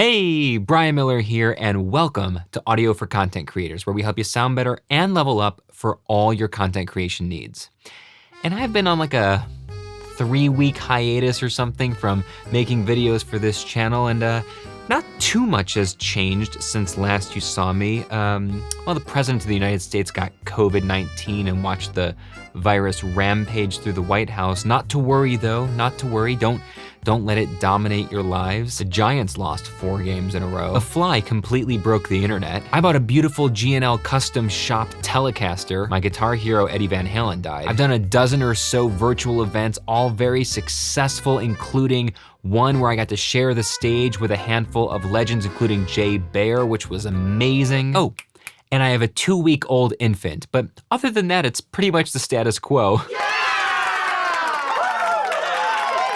Hey, Brian Miller here, and welcome to Audio for Content Creators, where we help you sound better and level up for all your content creation needs. And I've been on like a 3-week hiatus or something from making videos for this channel, and not too much has changed since last you saw me. Well, the President of the United States got COVID-19 and watched the virus rampage through the White House. Not to worry though, not to worry. Don't let it dominate your lives. The Giants lost 4 games in a row. A fly completely broke the internet. I bought a beautiful G&L custom shop Telecaster. My guitar hero Eddie Van Halen died. I've done a dozen or so virtual events, all very successful, including one where I got to share the stage with a handful of legends, including Jay Baer, which was amazing. Oh, and I have a 2-week-old infant, but other than that, it's pretty much the status quo.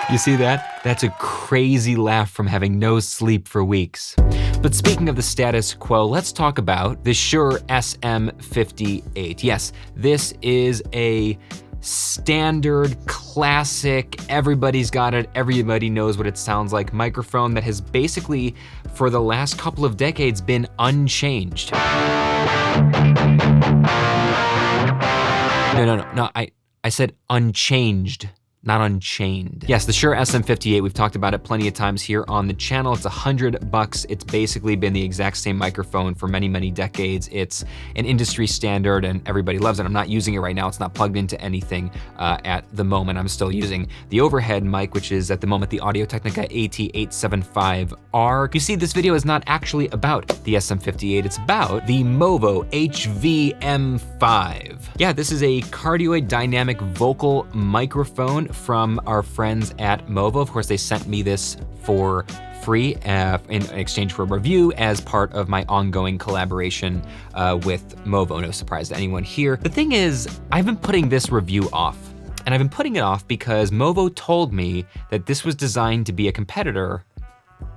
You see that? That's a crazy laugh from having no sleep for weeks. But speaking of the status quo, let's talk about the Shure SM58. Yes, this is a standard, classic, everybody's got it, everybody knows what it sounds like microphone that has basically, for the last couple of decades, been unchanged. No, I said unchanged. Not unchained. Yes, the Shure SM58, we've talked about it plenty of times here on the channel. It's $100. It's basically been the exact same microphone for many, many decades. It's an industry standard and everybody loves it. I'm not using it right now. It's not plugged into anything at the moment. I'm still using the overhead mic, which is at the moment the Audio-Technica AT875R. You see, this video is not actually about the SM58. It's about the Movo HV-M5. Yeah, this is a cardioid dynamic vocal microphone from our friends at Movo. Of course, they sent me this for free in exchange for a review as part of my ongoing collaboration with Movo. No surprise to anyone here. The thing is, I've been putting this review off, and I've been putting it off because Movo told me that this was designed to be a competitor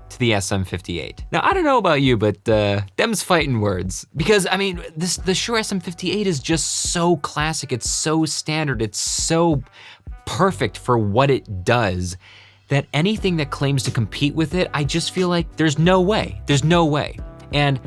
to the SM58. Now, I don't know about you, but them's fighting words. Because, I mean, the Shure SM58 is just so classic, it's so standard, it's so perfect for what it does, that anything that claims to compete with it, I just feel like there's no way. And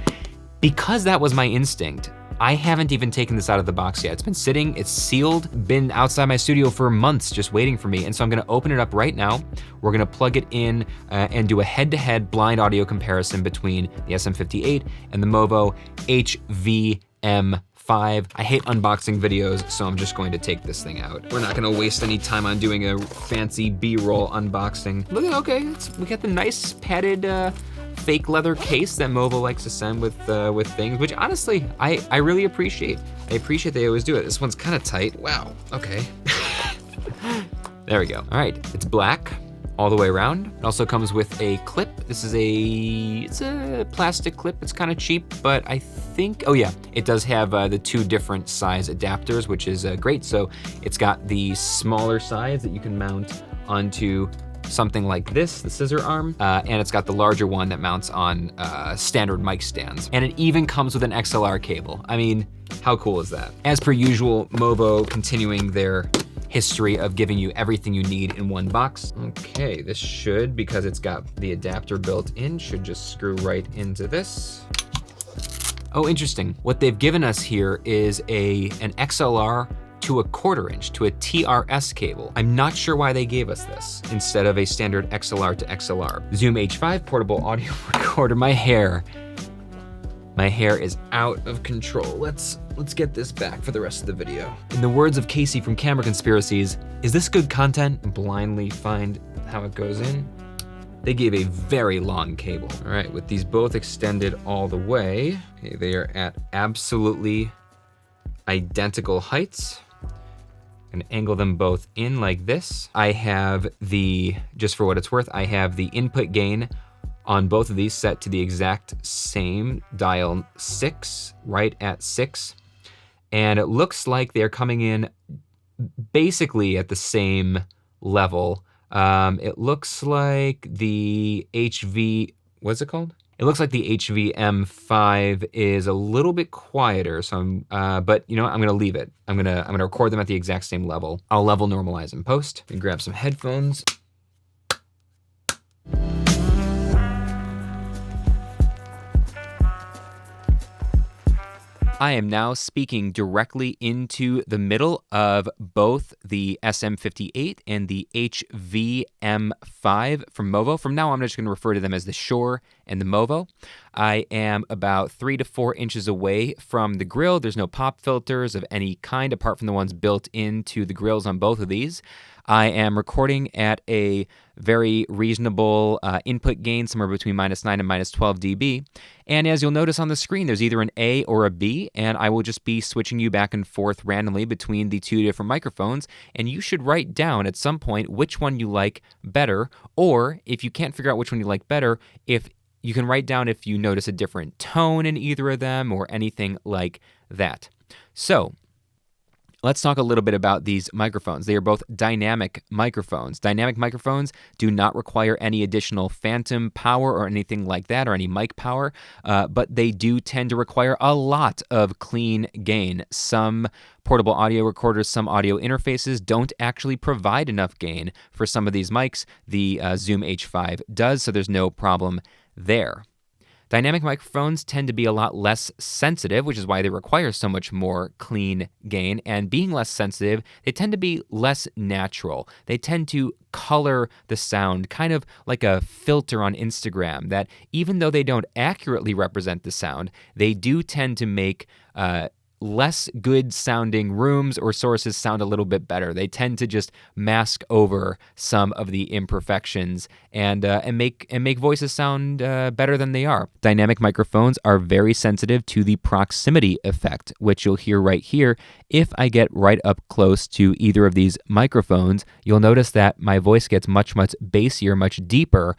because that was my instinct, I haven't even taken this out of the box yet. It's been sitting, it's sealed, been outside my studio for months just waiting for me. And so I'm gonna open it up right now. We're gonna plug it in and do a head-to-head blind audio comparison between the SM58 and the Movo HV-M5. I hate unboxing videos, so I'm just going to take this thing out. We're not gonna waste any time on doing a fancy B-roll unboxing. Look at, okay, we got the nice padded fake leather case that Movo likes to send with things, which honestly, I really appreciate. I appreciate they always do it. This one's kind of tight. Wow, okay. There we go. All right, it's black all the way around. It also comes with a clip. This is it's a plastic clip. It's kind of cheap, but I think, oh yeah, it does have the 2 different size adapters, which is great. So it's got the smaller size that you can mount onto something like this, the scissor arm, and it's got the larger one that mounts on standard mic stands. And it even comes with an XLR cable. I mean, how cool is that? As per usual, Movo continuing their history of giving you everything you need in one box. Okay, this should, because it's got the adapter built in, should just screw right into this. Oh, interesting. What they've given us here is an XLR to a 1/4 inch, to a TRS cable. I'm not sure why they gave us this instead of a standard XLR to XLR. Zoom H5 portable audio recorder. My hair is out of control. Let's get this back for the rest of the video. In the words of Casey from Camera Conspiracies, is this good content? Blindly find how it goes in. They gave a very long cable. All right, with these both extended all the way, okay, they are at absolutely identical heights. And angle them both in like this. I have just for what it's worth, I have the input gain on both of these set to the exact same dial 6, right at 6. And it looks like they're coming in basically at the same level. It looks like the what's it called? It looks like the HV-M5 is a little bit quieter, so but you know what, I'm gonna leave it. I'm gonna record them at the exact same level. I'll level normalize in post. And grab some headphones. I am now speaking directly into the middle of both the SM58 and the HV-M5 from Movo. From now on, I'm just going to refer to them as the Shure and the Movo. I am about 3 to 4 inches away from the grill. There's no pop filters of any kind apart from the ones built into the grills on both of these. I am recording at a very reasonable input gain, somewhere between -9 and -12 dB. And as you'll notice on the screen, there's either an A or a B, and I will just be switching you back and forth randomly between the two different microphones, and you should write down at some point which one you like better, or if you can't figure out which one you like better, if you can write down if you notice a different tone in either of them or anything like that. So, let's talk a little bit about these microphones. They are both dynamic microphones. Dynamic microphones do not require any additional phantom power or anything like that, or any mic power, but they do tend to require a lot of clean gain. Some portable audio recorders, some audio interfaces don't actually provide enough gain for some of these mics. The Zoom H5 does, so there's no problem there. Dynamic microphones tend to be a lot less sensitive, which is why they require so much more clean gain. And being less sensitive, they tend to be less natural. They tend to color the sound, kind of like a filter on Instagram, that even though they don't accurately represent the sound, they do tend to make less good sounding rooms or sources sound a little bit better. They tend to just mask over some of the imperfections and make voices sound better than they are. Dynamic microphones are very sensitive to the proximity effect, which you'll hear right here. If I get right up close to either of these microphones, you'll notice that my voice gets much bassier, much deeper.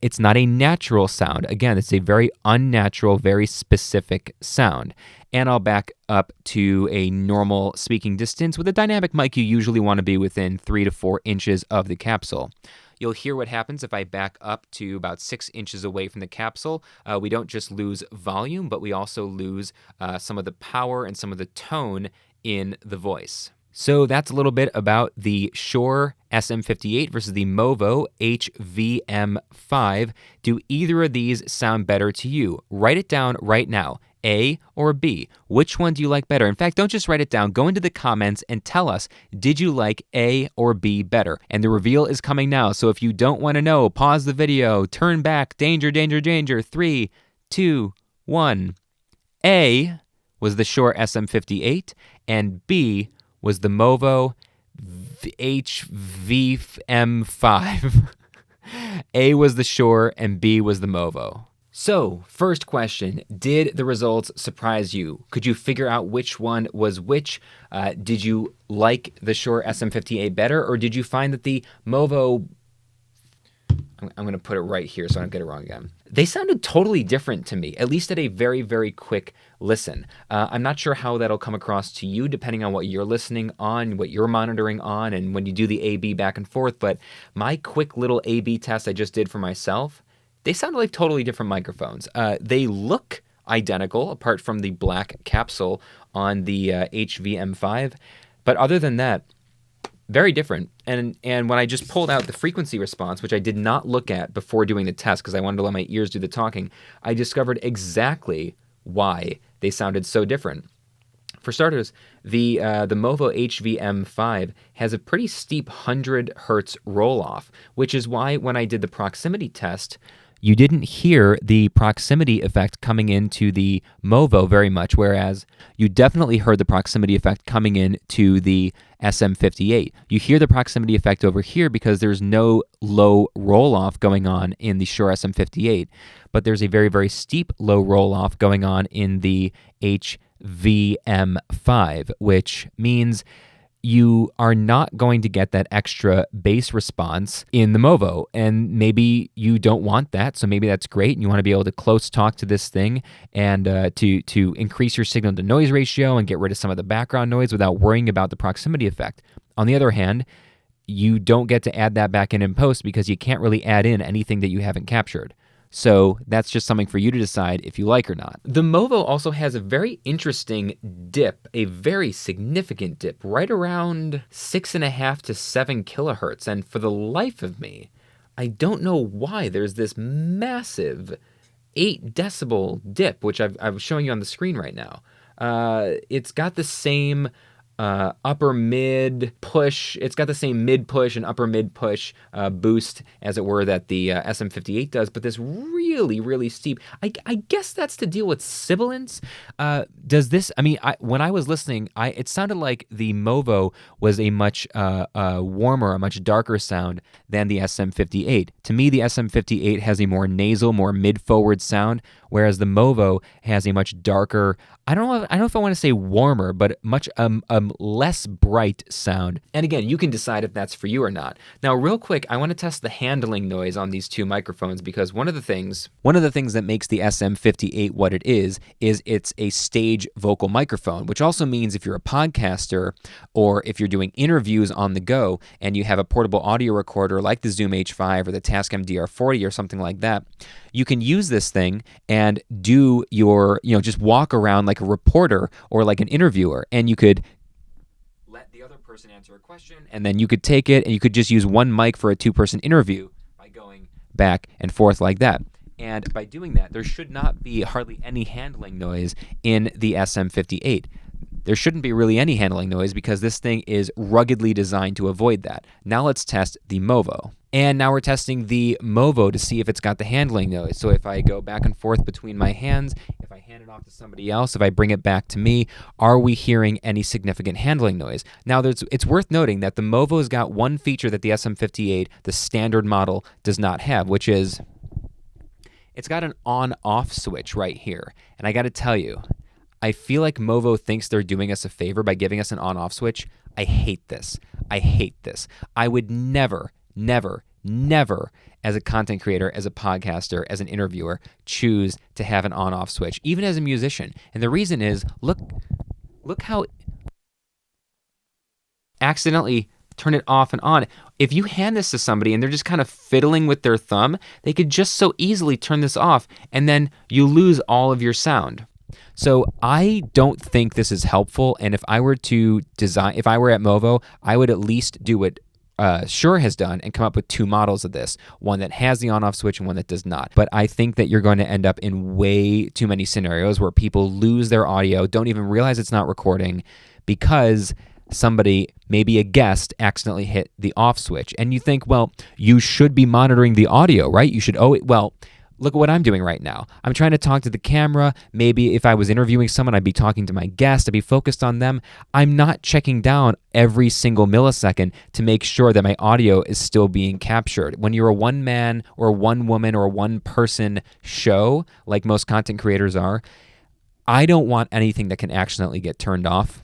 It's not a natural sound. Again, it's a very unnatural, very specific sound. And I'll back up to a normal speaking distance. With a dynamic mic, you usually want to be within 3 to 4 inches of the capsule. You'll hear what happens if I back up to about 6 inches away from the capsule. We don't just lose volume, but we also lose some of the power and some of the tone in the voice. So that's a little bit about the Shure SM58 versus the Movo HV-M5. Do either of these sound better to you? Write it down right now. A or B? Which one do you like better? In fact, don't just write it down. Go into the comments and tell us, did you like A or B better? And the reveal is coming now, so if you don't want to know, pause the video, turn back, danger, danger, danger. 3, 2, 1. A was the Shure SM58, and B was the Movo HV-M5. A was the Shure, and B was the Movo. So, first question, did the results surprise you? Could you figure out which one was which? Did you like the Shure SM58 better, or did you find that the Movo, I'm going to put it right here so I don't get it wrong again. They sounded totally different to me, at least at a very, very quick listen. I'm not sure how that'll come across to you, depending on what you're listening on, what you're monitoring on, and when you do the A-B back and forth, but my quick little A-B test I just did for myself, they sound like totally different microphones. They look identical, apart from the black capsule on the HV-M5. But other than that, very different. And when I just pulled out the frequency response, which I did not look at before doing the test because I wanted to let my ears do the talking, I discovered exactly why they sounded so different. For starters, the Movo HV-M5 has a pretty steep 100 hertz roll-off, which is why when I did the proximity test, you didn't hear the proximity effect coming into the Movo very much, whereas you definitely heard the proximity effect coming into the SM58. You hear the proximity effect over here because there's no low roll-off going on in the Shure SM58, but there's a very, very steep low roll-off going on in the HV-M5, which means you are not going to get that extra bass response in the Movo, and maybe you don't want that, so maybe that's great, and you want to be able to close talk to this thing and to increase your signal-to-noise ratio and get rid of some of the background noise without worrying about the proximity effect. On the other hand, you don't get to add that back in post because you can't really add in anything that you haven't captured. So that's just something for you to decide if you like or not. The Movo also has a very interesting dip, a very significant dip, right around 6.5 to 7 kilohertz. And for the life of me, I don't know why there's this massive 8 decibel dip, which I'm showing you on the screen right now. It's got the same upper mid push. It's got the same mid push and upper mid push boost, as it were, that the SM58 does, but this really, really steep. I guess that's to deal with sibilance. Does this, I mean, when I was listening, it sounded like the Movo was a much warmer, a much darker sound than the SM58. To me, the SM58 has a more nasal, more mid-forward sound, whereas the Movo has a much darker, I don't know if I want to say warmer, but much less bright sound. And again, you can decide if that's for you or not. Now, real quick, I want to test the handling noise on these two microphones, because one of the things that makes the SM58 what it is it's a stage vocal microphone, which also means if you're a podcaster or if you're doing interviews on the go and you have a portable audio recorder like the Zoom H5 or the Tascam DR40 or something like that, you can use this thing and do your, just walk around like a reporter or like an interviewer, and you could let the other person answer a question, and then you could take it and you could just use one mic for a two-person interview by going back and forth like that. And by doing that, there should not be hardly any handling noise in the SM58. There shouldn't be really any handling noise because this thing is ruggedly designed to avoid that. Now let's test the Movo. And now we're testing the Movo to see if it's got the handling noise. So if I go back and forth between my hands, if I hand it off to somebody else, if I bring it back to me, are we hearing any significant handling noise? Now, it's worth noting that the Movo's got one feature that the SM58, the standard model, does not have, which is it's got an on-off switch right here. And I got to tell you, I feel like Movo thinks they're doing us a favor by giving us an on-off switch. I hate this. I would never, as a content creator, as a podcaster, as an interviewer, choose to have an on-off switch, even as a musician. And the reason is, look how accidentally turn it off and on. If you hand this to somebody and they're just kind of fiddling with their thumb, they could just so easily turn this off, and then you lose all of your sound. So I don't think this is helpful, and if I were at Movo, I would at least do what Shure has done and come up with two models of this, one that has the on-off switch and one that does not. But I think that you're going to end up in way too many scenarios where people lose their audio, don't even realize it's not recording because somebody, maybe a guest, accidentally hit the off switch. And you think, well, you should be monitoring the audio, right? You should, look at what I'm doing right now. I'm trying to talk to the camera. Maybe if I was interviewing someone, I'd be talking to my guest. I'd be focused on them. I'm not checking down every single millisecond to make sure that my audio is still being captured. When you're a one-man or one-woman or one-person show, like most content creators are, I don't want anything that can accidentally get turned off.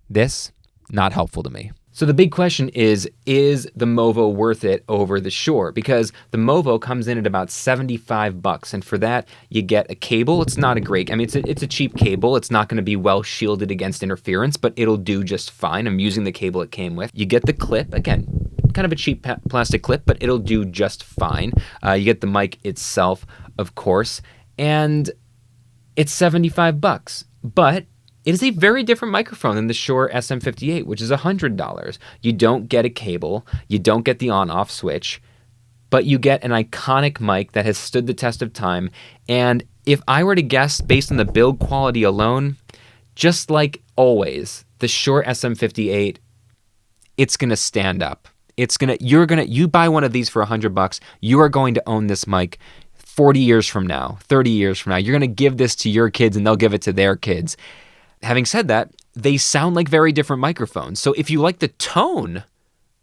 This, not helpful to me. So the big question is the Movo worth it over the Shure? Because the Movo comes in at about $75, and for that you get a cable. It's not a great, it's a cheap cable. It's not going to be well shielded against interference, but it'll do just fine. I'm using the cable it came with. You get the clip, again, kind of a cheap plastic clip, but it'll do just fine. You get the mic itself, of course, and it's $75, but it is a very different microphone than the Shure SM58, which is $100. You don't get a cable, you don't get the on-off switch, but you get an iconic mic that has stood the test of time. And if I were to guess based on the build quality alone, just like always, the Shure SM58, it's going to stand up. You buy one of these for $100, you are going to own this mic 40 years from now, 30 years from now. You're going to give this to your kids and they'll give it to their kids. Having said that, they sound like very different microphones. So if you like the tone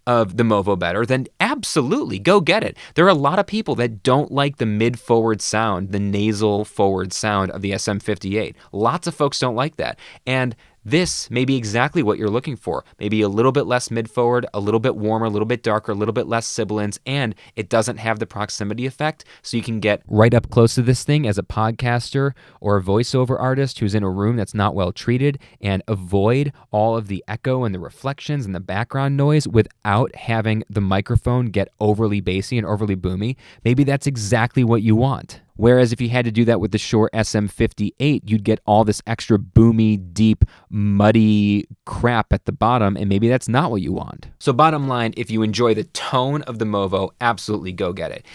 of the Movo better, then absolutely go get it. There are a lot of people that don't like the mid-forward sound, the nasal forward sound of the SM58. Lots of folks don't like that. And this may be exactly what you're looking for. Maybe a little bit less mid-forward, a little bit warmer, a little bit darker, a little bit less sibilance, and it doesn't have the proximity effect, so you can get right up close to this thing as a podcaster or a voiceover artist who's in a room that's not well treated and avoid all of the echo and the reflections and the background noise without having the microphone get overly bassy and overly boomy. Maybe that's exactly what you want. Whereas if you had to do that with the Shure SM58, you'd get all this extra boomy, deep, muddy crap at the bottom, and maybe that's not what you want. So bottom line, if you enjoy the tone of the Movo, absolutely go get it.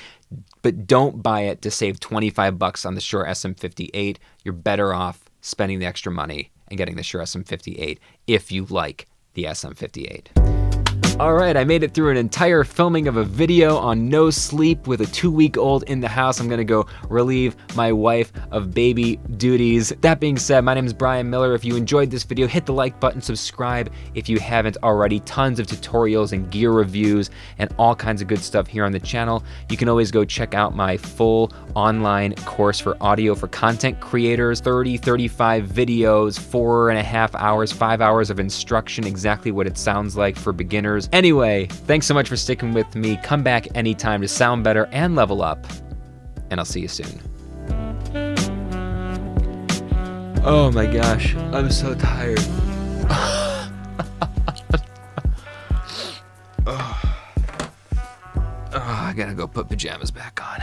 But don't buy it to save $25 on the Shure SM58. You're better off spending the extra money and getting the Shure SM58 if you like the SM58. All right, I made it through an entire filming of a video on no sleep with a 2-week-old in the house. I'm gonna go relieve my wife of baby duties. That being said, my name is Brian Miller. If you enjoyed this video, hit the like button, subscribe if you haven't already. Tons of tutorials and gear reviews and all kinds of good stuff here on the channel. You can always go check out my full online course for audio for content creators, 35 videos, 4.5 hours, 5 hours of instruction, exactly what it sounds like for beginners. Anyway, thanks so much for sticking with me. Come back anytime to sound better and level up, and I'll see you soon. Oh my gosh, I'm so tired. I gotta go put pajamas back on.